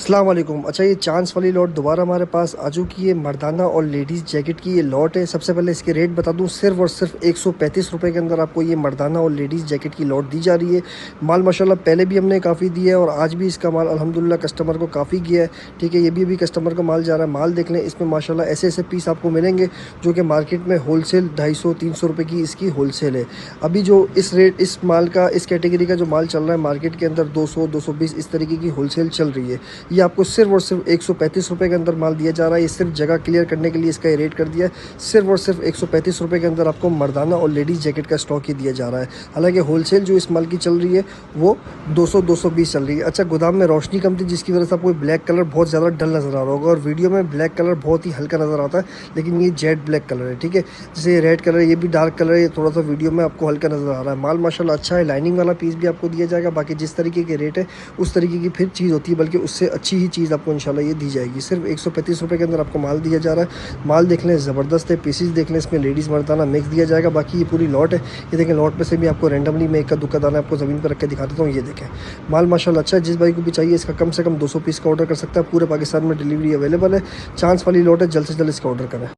अस्सलाम वालेकुम। अच्छा, ये चांस वाली लॉट दोबारा हमारे पास आ चुकी है। मर्दाना और लेडीज़ जैकेट की ये लॉट है। सबसे पहले इसके रेट बता दूं, सिर्फ और सिर्फ 135 रुपये के अंदर आपको ये मर्दाना और लेडीज़ जैकेट की लॉट दी जा रही है। माल माशाल्लाह पहले भी हमने काफ़ी दिया है और आज भी इसका माल अल्हम्दुलिल्लाह कस्टमर को काफ़ी गया है। ठीक है, ये भी अभी कस्टमर का माल जा रहा है। माल देख लें, इसमें माशाल्लाह ऐसे ऐसे पीस आपको मिलेंगे जो कि मार्केट में होलसेल 250-300 रुपये की इसकी होलसेल है। अभी जो इस माल का, इस कैटेगरी का जो माल चल रहा है मार्केट के अंदर 200-220 इस तरीके की होलसेल चल रही है। ये आपको सिर्फ और सिर्फ 135 रुपये के अंदर माल दिया जा रहा है। ये सिर्फ जगह क्लियर करने के लिए इसका ये रेट कर दिया है। सिर्फ और सिर्फ 135 रुपये के अंदर आपको मर्दाना और लेडीज़ जैकेट का स्टॉक ही दिया जा रहा है। हालांकि होलसेल जो इस माल की चल रही है वो 200-220 चल रही है। अच्छा, गोदाम में रोशनी कम थी जिसकी वजह से आपको ब्लैक कलर बहुत ज़्यादा डल नज़र आ रहा होगा और वीडियो में ब्लैक कलर बहुत ही हल्का नज़र आता है, लेकिन ये जेट ब्लैक कलर है। ठीक है, जैसे रेड कलर, ये भी डार्क कलर है, ये थोड़ा सा वीडियो में आपको हल्का नज़र आ रहा है। माल माशाल्लाह अच्छा है। लाइनिंग वाला पीस भी आपको दिया जाएगा। बाकी जिस तरीके के रेट है उस तरीके की फिर चीज़ होती है, बल्कि उससे अच्छी ही चीज़ आपको इंशाल्लाह ये दी जाएगी। सिर्फ 135 रुपये के अंदर आपको माल दिया जा रहा है। माल देख लें, ज़बरदस्त है। पीसीस देख लें, इसमें लेडीज़ मर्दाना मिक्स दिया जाएगा। बाकी ये पूरी लॉट है। ये देखें, लॉट में से भी आपको रैंडमली मैं एक का दुक्का दाना आपको ज़मीन पर रख के दिखा देता हूँ। ये देखें, माल माशाल्लाह अच्छा है। जिस भाई को भी चाहिए इसका कम से कम 200 पीस का ऑर्डर कर सकता है। पूरे पाकिस्तान में डिलीवरी अवेलेबल है। चांस वाली लॉट है, जल्द से जल्द इसका ऑर्डर करें।